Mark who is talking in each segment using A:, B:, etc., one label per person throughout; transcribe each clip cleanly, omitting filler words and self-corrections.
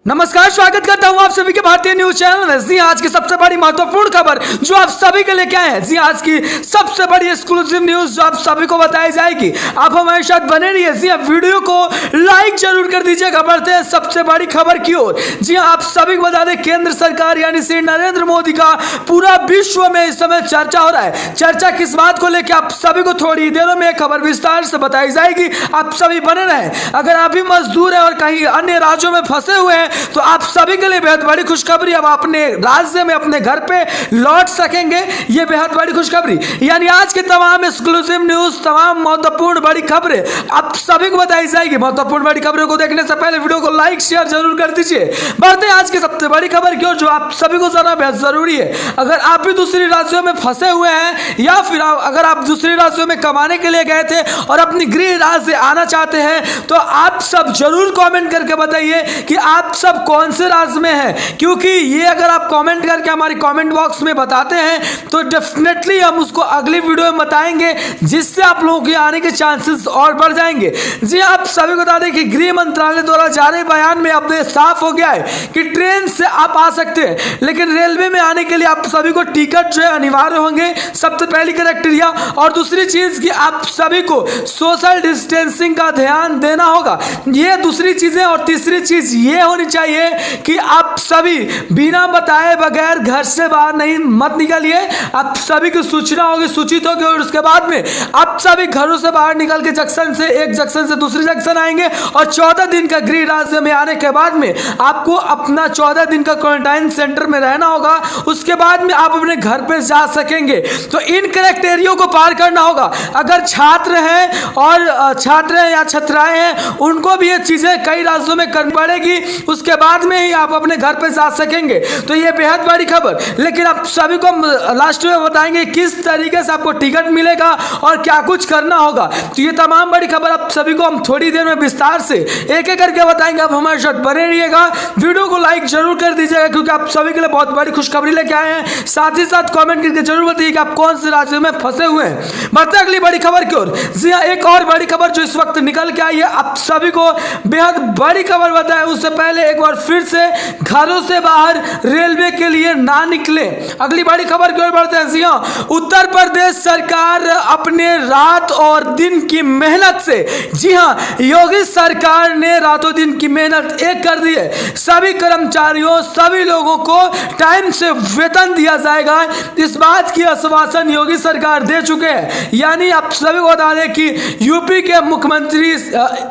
A: नमस्कार, स्वागत करता हूं आप सभी के भारतीय न्यूज चैनल में। जी आज की सबसे बड़ी महत्वपूर्ण खबर जो आप सभी के लिए क्या है, जी आज की सबसे बड़ी एक्सक्लूसिव न्यूज जो आप सभी को बताई जाएगी। आप हमारे साथ बने रहिए। जी आप वीडियो को लाइक जरूर कर दीजिएगा। बढ़ते हैं सबसे बड़ी खबर की ओर। जी आप सभी को बता दें, केंद्र सरकार यानी श्री नरेंद्र मोदी का पूरा विश्व में इस समय चर्चा हो रहा है। चर्चा किस बात को लेकर आप सभी को थोड़ी देरों में खबर विस्तार से बताई जाएगी। आप सभी बने रहे। अगर आप भी मजदूर हैं और कहीं अन्य राज्यों में फंसे हुए हैं तो आप सभी के लिए बेहद बड़ी खुशखबरी, अब अपने राज्य में अपने घर पे लौट सकेंगे। ये बेहद बड़ी खुशखबरी, यानी आज के तमाम एक्सक्लूसिव न्यूज, तमाम महत्वपूर्ण बड़ी खबरें आप सभी को बताई जाएगी। महत्वपूर्ण बड़ी खबरों को देखने से पहले वीडियो को लाइक शेयर जरूर कर दीजिए। बढ़ते हैं आज की सबसे बड़ी खबर की ओर जो आप सभी को जाना बेहद जरूरी है। अगर आप भी दूसरी राज्यों में फंसे हुए हैं या फिर अगर आप दूसरी राज्यों में कमाने के लिए गए थे और अपनी गृह राज्य आना चाहते हैं तो आप सब जरूर कॉमेंट करके बताइए कि आप सब कौन से राज्य में है, क्योंकि ये अगर आप कमेंट करके हमारी कमेंट बॉक्स में बताते हैं तो डेफिनेटली हम उसको अगली वीडियो में बताएंगे, जिससे आप लोगों के आने के चांसेस और बढ़ जाएंगे। जी आप सभी को बता दें कि गृह मंत्रालय द्वारा जारी बयान में अब साफ हो गया है कि ट्रेन से आप आ सकते हैं, लेकिन रेलवे में आने के लिए आप सभी को टिकट जो है अनिवार्य होंगे। सबसे पहली क्राइटेरिया। और दूसरी चीज कि आप सभी को सोशल डिस्टेंसिंग का ध्यान देना होगा, ये दूसरी चीजें। और तीसरी चीज ये होनी चाहिए कि आप सभी बिना बताए बगैर घर से बाहर नहीं मत निकलिए। आप सभी की सूचना होगी, सूचित होगी, और उसके बाद में आप सभी घरों से बाहर निकल के जंक्शन से एक जंक्शन से दूसरे जंक्शन आएंगे। और 14 दिन का गृह राज्य में आने के बाद में आपको अपना 14 दिन का क्वारंटाइन सेंटर में रहना होगा। उसके बाद में आप अपने घर पे जा सकेंगे। तो इन क्राइटेरिया को पार करना होगा। अगर छात्र हैं और छात्र हैं या छात्राएं हैं, उनको भी ये चीजें कई राज्यों में करनी पड़ेगी। उसके बाद में ही आप अपने घर पे जा सकेंगे। तो ये बेहद बड़ी खबर। लेकिन आप सभी को लास्ट में बताएंगे किस तरीके से आपको टिकट मिलेगा और क्या कुछ करना होगा। तो ये तमाम बड़ी खबर आप सभी को हम थोड़ी देर में विस्तार से एक एक करके बताएंगे। आप हमारे साथ बने रहिएगा। वीडियो को लाइक जरूर कर दीजिएगा, क्योंकि आप सभी के लिए बहुत बड़ी खुशखबरी लेके आए हैं। साथ ही साथ कमेंट करके जरूर बताइए कि आप कौन से राज्य में फंसे हुए हैं। बढ़ते अगली बड़ी खबर की ओर। जी हाँ, एक और बड़ी खबर जो इस वक्त निकल के आई है, आप सभी को बेहद बड़ी खबर बताए उससे पहले एक बार फिर से घरों से बाहर रेलवे के लिए ना निकले। अगली बड़ी खबर की ओर बढ़ते हैं। जी हाँ, उत्तर प्रदेश सरकार अपने रात और दिन की मेहनत से, जी हाँ, योगी सरकार ने रातों दिन की मेहनत एक कर दी है। सभी कर्मचारियों, सभी लोगों को टाइम से वेतन दिया जाएगा। इस बात की आश्वासन योगी सरकार दे चुके हैं। यानी आप सभी को बता दें कि यूपी के मुख्यमंत्री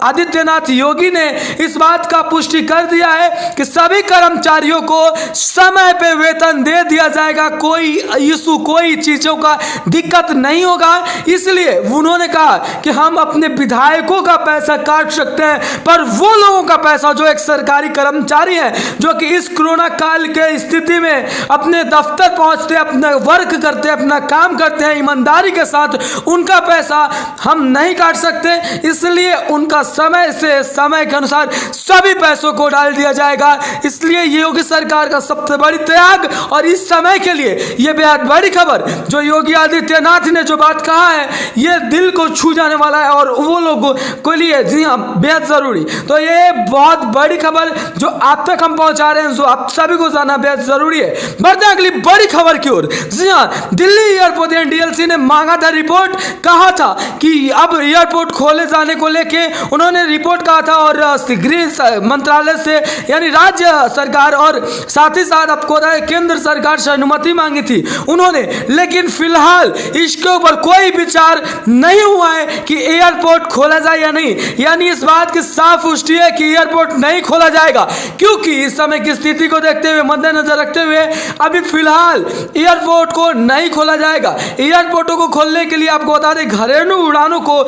A: आदित्यनाथ योगी ने इस बात का पुष्टि कर दिया है कि सभी कर्मचारियों को समय पे वेतन दे दिया जाएगा। कोई इशू, कोई चीजों का दिक्कत नहीं होगा। इसलिए उन्होंने कहा कि हम अपने विधायकों का पैसा काट सकते हैं, पर वो लोगों का पैसा जो एक सरकारी कर्मचारी है, जो कि इस कोरोना काल के स्थिति में अपने दफ्तर पहुंचते, अपना वर्क करते, अपना काम करते हैं ईमानदारी के साथ, उनका पैसा हम नहीं काट सकते। इसलिए उनका समय से समय के अनुसार सभी पैसों को डाल दिया जाएगा। इसलिए योगी सरकार का सबसे बड़ी त्याग और इस समय के लिए यह बेहद बड़ी खबर जो योगी आदित्यनाथ ने जो बात कहा है, यह दिल को छू जाने वाला है और वो लोगों के लिए, जी हाँ, बेहद जरूरी। तो ये बहुत बड़ी खबर जो आप तक हम पहुंचा रहे हैं, जो आप सभी को जानना बेहद जरूरी है। बढ़ते अगली बड़ी खबर की ओर। जी हाँ, दिल्ली एयरपोर्ट डीएलसी ने मांगा था रिपोर्ट, कहा था कि अब एयरपोर्ट खोले जाने को लेके उन्होंने रिपोर्ट कहा था और गृह मंत्रालय से यानी राज्य सरकार और साथ ही साथ आपको केंद्र सरकार से अनुमति मांगी थी उन्होंने। लेकिन फिलहाल इसके ऊपर कोई विचार नहीं हुआ है कि एयरपोर्ट खोला जाए या नहीं। यानी इस बात की साफ पुष्टि है कि एयरपोर्ट नहीं खोला जाएगा, क्योंकि इस समय की स्थिति को देखते हुए, मद्देनजर रखते हुए अभी फिलहाल एयरपोर्ट को नहीं खोला जाएगा। एयरपोर्टों को खोलने के लिए आपको बता दें घरेलू उड़ानों को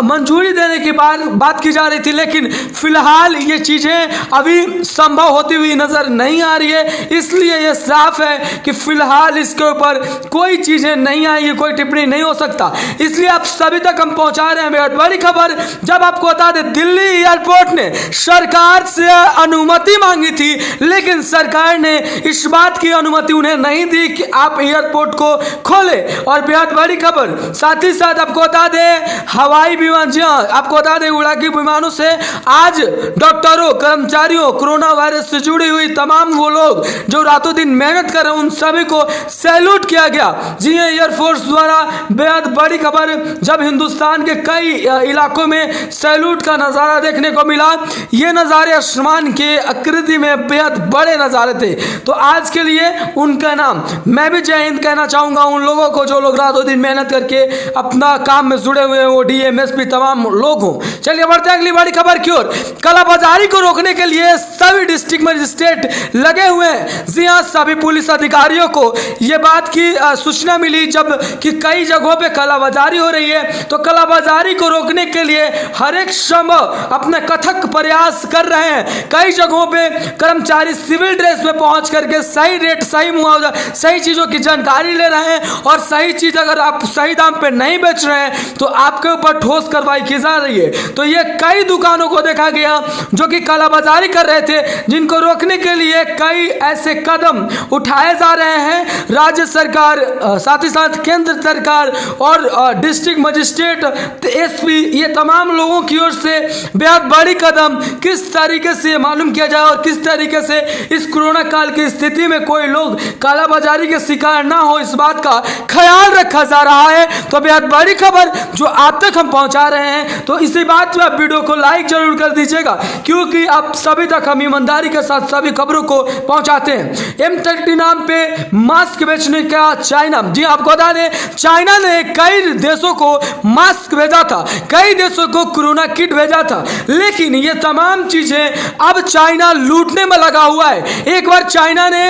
A: मंजूरी देने की बात की जा रही थी, लेकिन फिलहाल ये चीजें अभी संभव होती हुई नजर नहीं आ रही है। इसलिए यह साफ है कि फिलहाल इसके ऊपर कोई चीजें नहीं आएगी, कोई टिप्पणी नहीं हो सकता। इसलिए आप सभी तक हम पहुंचा रहे हैं बेहद बड़ी खबर। जब आपको बता दें दिल्ली एयरपोर्ट ने सरकार से अनुमति मांगी थी, लेकिन सरकार ने इस बात की अनुमति उन्हें नहीं दी कि आप एयरपोर्ट को खोले। और बेहद बड़ी खबर साथ ही साथ आपको बता दें हवाई विमान, आपको बता दें उड़ाकी विमानों से आज डॉक्टरों, कर्मचारियों दिनों कोरोना वायरस से जुड़ी हुई तमाम वो लोग जो रातों दिन मेहनत कर रहे हैं, उन सभी को सैल्यूट किया गया। जी हाँ, एयरफोर्स द्वारा बेहद बड़ी खबर, जब हिंदुस्तान के कई इलाकों में सैल्यूट का नज़ारा देखने को मिला। ये नज़ारे आसमान के आकृति में बेहद बड़े नज़ारे थे। तो आज के लिए उनका नाम मैं भी जय हिंद कहना चाहूँगा उन लोगों को जो लोग रातों दिन मेहनत करके अपना काम में जुड़े हुए हैं, वो डीएमएसपी तमाम लोग हों। चलिए बढ़ते हैं अगली बड़ी खबर की ओर। कालाबाजारी को रोकने के लिए सभी डिस्ट्रिक्ट मजिस्ट्रेट लगे हुए हैं। जी हाँ, सभी पुलिस अधिकारियों को ये बात की सूचना मिली जब कि कई जगहों पे कालाबाजारी हो रही है, तो कालाबाजारी को रोकने के लिए हर एक संभव अपने कथक प्रयास कर रहे हैं। कई जगहों पे कर्मचारी सिविल ड्रेस में पहुंच करके सही रेट, सही मुआवजा, सही चीजों की जानकारी ले रहे हैं, और सही चीज अगर आप सही दाम पे नहीं बेच रहे हैं तो आपके ऊपर ठोस कार्रवाई की जा रही है। तो ये कई दुकानों को देखा गया जो कि कालाबाजारी कर रहे थे, जिनको रोकने के लिए कई ऐसे कदम उठाए जा रहे हैं। राज्य सरकार, साथ ही साथ केंद्र सरकार और डिस्ट्रिक्ट मजिस्ट्रेट, एसपी, ये तमाम लोगों की ओर से बेहद बड़ी कदम किस तरीके से मालूम किया जाए और किस तरीके से इस कोरोना काल की स्थिति में कोई लोग कालाबाजारी के शिकार ना हो, इस बात का ख्याल रखा जा रहा है। तो बेहद बड़ी खबर जो आप तक हम पहुंचा रहे हैं, तो इसी बात पे आप वीडियो को लाइक जरूर कर दीजिएगा, क्योंकि आप सभी तक हम ईमानदारी के साथ सभी खबरों को पहुंचाते हैं। M30 नाम पे मास्क बेचने का चाइना, जी आपको बता दें, चाइना ने कई देशों को मास्क भेजा था, कई देशों को कोरोना किट भेजा था, लेकिन ये तमाम चीजें अब चाइना लूटने में लगा हुआ है। एक बार चाइना ने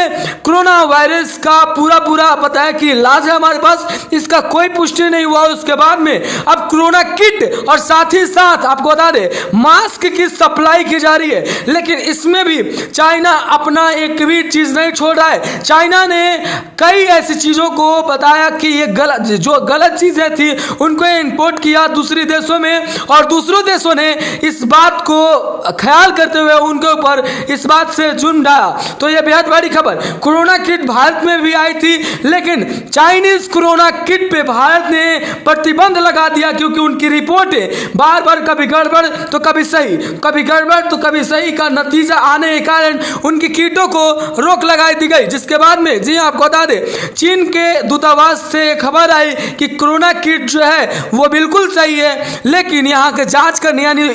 A: कोरोना वायरस का पूरा बताया कि इलाज है हमारे पास, इसका कोई पुष्टि नहीं हुआ। उसके बाद में अब कोरोना किट और साथ ही साथ आपको बता दें मास्क की सप्लाई की जा रही है, लेकिन इसमें भी चाइना अपना एक भी चीज नहीं छोड़ रहा है। चाइना ने कई ऐसी चीजों को बताया कि ये गलत चीजें थी, उनको इंपोर्ट किया दूसरे देशों में, और दूसरों देशों ने इस बात को ख्याल करते हुए उनके ऊपर इस बात से जुर्म डाला। तो यह बेहद बड़ी खबर, कोरोना किट भारत में भी आई थी, लेकिन चाइनीज कोरोना किट पे भारत ने प्रतिबंध लगा दिया, क्योंकि उनकी रिपोर्टें बार बार कभी गड़बड़ तो कभी सही, कभी गड़बड़ तो कभी सही का नतीजा आने के कारण उनकी किटों को रोक लगाई दी गई। जिसके बाद में, जी आपको बता दें, चीन के दूतावास से खबर आई कि कोरोना किट जो है वो बिल्कुल सही है, लेकिन यहाँ के जांच करने यानी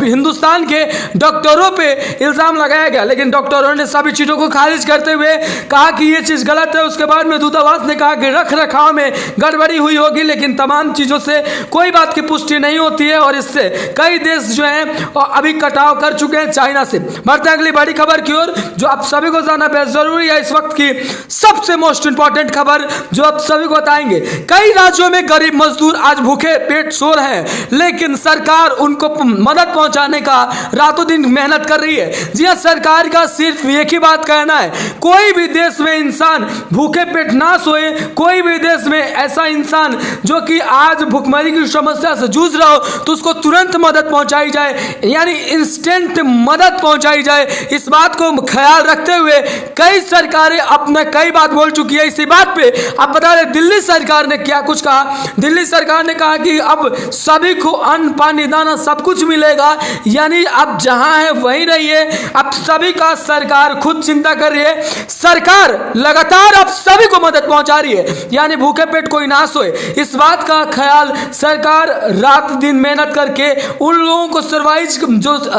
A: हिंदुस्तान के डॉक्टरों पे इल्जाम लगाया गया, लेकिन डॉक्टरों ने सभी चीजों को खारिज करते हुए कहा कि ये चीज गलत है। उसके बाद में दूतावास ने कहा कि रख रखाव में गड़बड़ी हुई होगी, लेकिन तमाम चीजों से कोई बात की पुष्टि नहीं होती है, और इससे कई देश जो हैं अभी कटाव कर चुके हैं चाइना से। बढ़ते हैं अगली बड़ी खबर की ओर, जो आप सभी को जानना बेहद जरूरी है। इस वक्त की सबसे मोस्ट इंपॉर्टेंट खबर जो आप सभी को बताएंगे, कई राज्यों में गरीब मजदूर आज भूखे पेट सो रहे हैं, लेकिन सरकार उनको मदद पहुंचाने का रातों दिन मेहनत कर रही है। जी हाँ, सरकार का सिर्फ एक ही बात कहना है, कोई भी देश में इंसान भूखे पेट ना सोए, कोई भी देश में ऐसा इंसान जो कि आज भूखमरी की समस्या से जूझ रहा हो, तो उसको तुरंत मदद पहुंचाई जाए, यानी इंस्टेंट मदद पहुंचाई जाए। इस बात को ख्याल रखते हुए कई सरकारें अपने कई बात बोल चुकी है। इसी बात पे आप बता रहे, दिल्ली सरकार ने क्या कुछ कहा। दिल्ली सरकार ने कहा कि अब सभी को अन्न पानी दाना सब कुछ मिलेगा, यानी अब जहां है वहीं रहिए। अब सभी का सरकार खुद चिंता कर रही है, सरकार लगातार अब सभी को मदद पहुंचा रही है, यानी भूखे पेट कोई ना सोए। इस बात का ख्याल सरकार रात दिन मेहनत करके उन लोगों को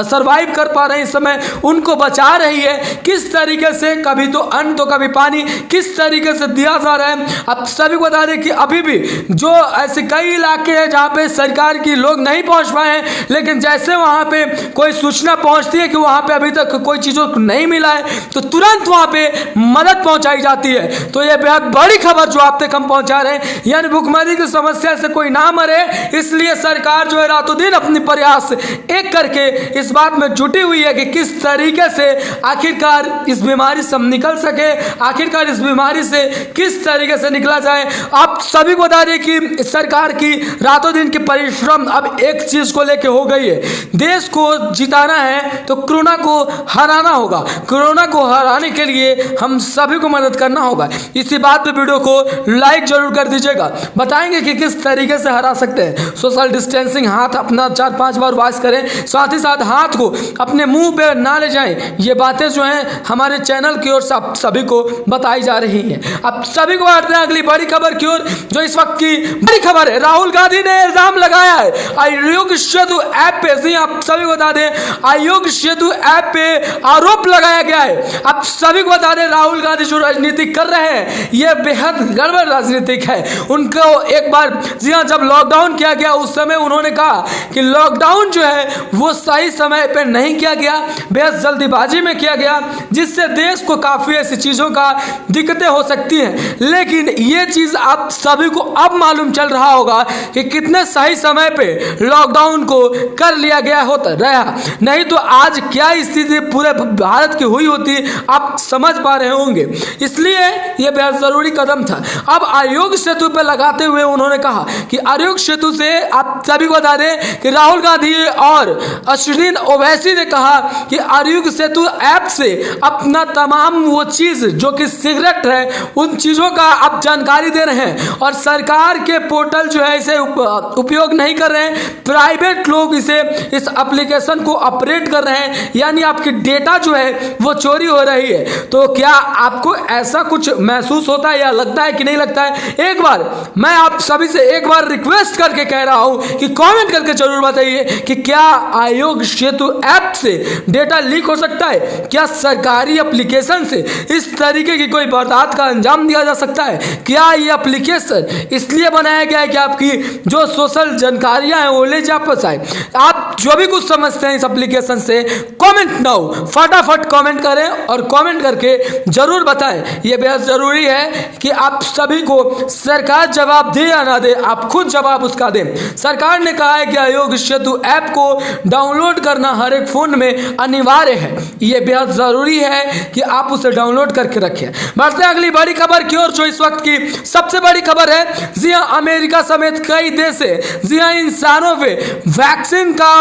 A: सर्वाइव कर पा रहे हैं, इस समय उनको बचा रही है। किस तरीके से, कभी तो अन्न तो कभी पानी, किस तरीके से दिया जा रहा है। अब सभी को बता दें कि अभी भी जो ऐसे कई इलाके हैं जहां पे सरकार की लोग नहीं पहुंच पाए हैं, लेकिन जैसे वहां पे कोई सूचना पहुंचती है कि वहां पे अभी तक कोई चीजों को नहीं मिला है, तो तुरंत वहां पे मदद पहुंचाई जाती है। तो यह बेहद बड़ी खबर जो आप तक हम पहुंचा रहे हैं, यानी भूखमरी की समस्या से कोई ना मरे, इसलिए सरकार जो है रातों दिन अपनी प्रयास एक करके इस बात में जुटी हुई है कि किस तरीके से आखिरकार इस बीमारी से हम निकल सके, आखिरकार इस बीमारी से किस तरीके से निकला जाए। आप सभी को बता दें कि सरकार की रातों दिन की परिश्रम अब एक चीज को लेके हो गई है, देश को जिताना है तो कोरोना को हराना होगा। कोरोना को हराने के लिए हम सभी को मदद करना होगा। इसी बात पे वीडियो को लाइक जरूर कर दीजिएगा। बताएंगे कि किस तरीके से हरा सकते हैं। सोशल डिस्टेंसिंग, हाथ अपना 4-5 बार वॉश करें, साथ ही साथ हाथ को अपने मुंह पे लेकर ना ले जाएं, ये बातें जो हैं हमारे चैनल की ओर से आप सभी को बताई जा रही हैं। अब सभी को बढ़ते हैं अगली बड़ी खबर की ओर, जो इस वक्त की बड़ी खबर है। राहुल गांधी ने इल्जाम लगाया है आयोग सेतु ऐप पे, जी आप सभी को बता दें आयोग सेतु ऐप पे आरोप लगाया गया है। आप सभी को बता दें राहुल गांधी जो राजनीति कर रहे हैं ये बेहद गड़बड़ राजनीतिक है। उनको एक बार जी हाँ जब लॉकडाउन किया गया उस समय उन्होंने कहा कि लॉकडाउन जो है वो सही समय पे नहीं किया गया, बेहद जल्दीबाजी में किया गया, जिससे देश को काफी ऐसी चीजों का दिक्कतें हो सकती हैं। लेकिन ये चीज आप सभी को अब मालूम चल रहा होगा कि कितने सही समय पे लॉकडाउन को कर लिया गया होता रहा, नहीं तो आज क्या स्थिति पूरे भारत की हुई होती आप समझ पा रहे होंगे। इसलिए यह बेहद जरूरी कदम था। अब आयोग सेतु पर लगाते हुए उन्होंने कहा कि आयोग सेतु से आप सभी को बता दें कि राहुल गांधी और अश्विनी ओवैसी ने कहा कि आयोग सेतु ऐप से अपना तमाम वो चीज जो कि सिगरेट है उन चीजों का आप जानकारी दे रहे हैं और सरकार के पोर्टल जो है इसे उपयोग नहीं कर रहे हैं, प्राइवेट लोग इसे इस एप्लीकेशन को ऑपरेट कर रहे हैं, यानी आपकी डेटा जो है वो चोरी हो रही है। तो क्या आपको ऐसा कुछ महसूस होता है या लगता है कि नहीं लगता है? एक बार मैं आप सभी से एक बार रिक्वेस्ट करके कह रहा हूं कि कमेंट करके जरूर बताइए कि क्या आयोग सेतु ऐप से डेटा लीक हो सकता है? क्या सरकारी एप्लीकेशन से इस तरीके की कोई वारदात का अंजाम दिया जा सकता है? क्या ये एप्लीकेशन इसलिए बनाया गया है कि आपकी जो सोशल जानकारियां हैं वो ले जा पाए? आप जो भी कुछ समझते हैं इस एप्लीकेशन से कमेंट नाउ, फटाफट कमेंट करें और कमेंट करके जरूर बताएं। यह बेहद जरूरी है कि आप सभी को सरकार जवाब दे या ना दे, आप खुद जवाब उसका दें। सरकार ने कहा है कि आयोग सेतु ऐप को डाउनलोड करना हर एक फोन में अनिवार्य है। यह बेहद जरूरी है कि आप उसे डाउनलोड करके रखें। बढ़ते हैं अगली बड़ी खबर की ओर, जो इस वक्त की सबसे बड़ी खबर है। जी हाँ, अमेरिका समेत कई देश जी हाँ इंसानों पे वैक्सीन का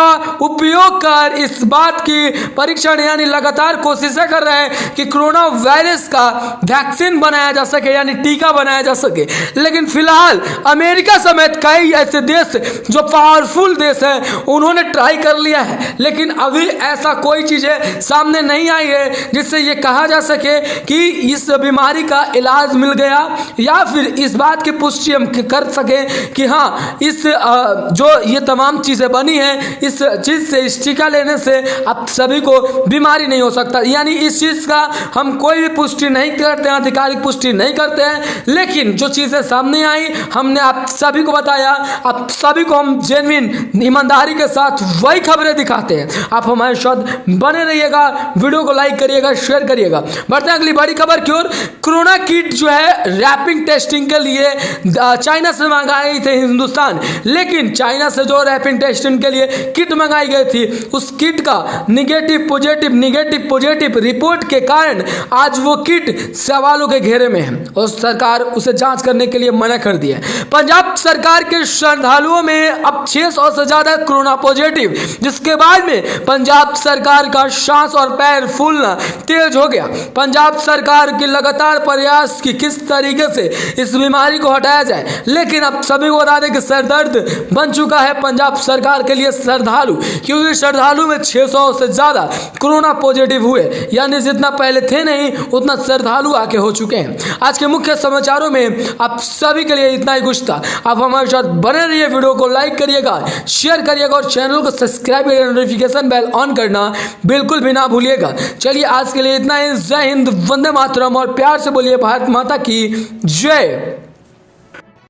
A: उपयोग कर इस बात की परीक्षण यानी लगातार कोशिशें कर रहे हैं कि कोरोना वायरस का वैक्सीन बनाया जा सके यानी टीका बनाया जा सके। लेकिन फिलहाल अमेरिका समेत कई ऐसे देश जो पावरफुल देश हैं उन्होंने ट्राई कर लिया है, लेकिन अभी ऐसा कोई चीजें सामने नहीं आई है जिससे ये कहा जा सके कि इस बीमारी का इलाज मिल गया या फिर इस बात की पुष्टि हम कर सके कि हाँ इस जो ये तमाम चीजें बनी हैं इस चीज से, इस टीका लेने से आप सभी को बीमारी नहीं हो सकता, यानी इस चीज का हम कोई भी पुष्टि नहीं करते हैं, आधिकारिक पुष्टि नहीं करते हैं। लेकिन जो चीजें सामने आई हमने आप सभी को बताया, आप सभी को हम जेन्युइन ईमानदारी के साथ वही खबरें दिखाते हैं। आप हमारे साथ बने रहिएगा, वीडियो को लाइक करिएगा, शेयर करिएगा। बढ़ते हैं अगली बड़ी खबर की ओर। कोरोना किट जो है रैपिड टेस्टिंग के लिए चाइना से मंगाई थी हिंदुस्तान, लेकिन चाइना से जो रैपिड टेस्टिंग के लिए किट मंगाई गई थी उस किट का निगेटिव पॉजिटिव रिपोर्ट के कारण आज वो किट सवालों के घेरे में है और सरकार उसे जांच करने के लिए मना कर दिया है। पंजाब सरकार के श्रद्धालुओं में अब 600 से ज्यादा कोरोना पॉजिटिव, जिसके बाद में पंजाब सरकार का सांस और पैर फूलना तेज हो गया। पंजाब सरकार के लगातार प्रयास की किस तरीके से इस बीमारी को हटाया जाए, लेकिन अब सभी को बता दें कि सरदर्द बन चुका है पंजाब सरकार के लिए श्रद्धालु, क्योंकि श्रद्धालु में 600 से ज्यादा कोरोना पॉजिटिव हुए, यानी जितना पहले थे नहीं उतना श्रद्धालु आके हो चुके हैं। आज के मुख्य समाचारों में आप सभी के लिए इतना ही कुछ था। आप हमारे साथ बने रहिए, वीडियो को लाइक करिएगा, शेयर करिएगा और चैनल को सब्सक्राइब करिएगा, नोटिफिकेशन बेल ऑन करना बिल्कुल भी ना भूलिएगा। चलिए आज के लिए इतना ही। जय हिंद, वंदे मातरम और प्यार से बोलिए भारत माता की जय।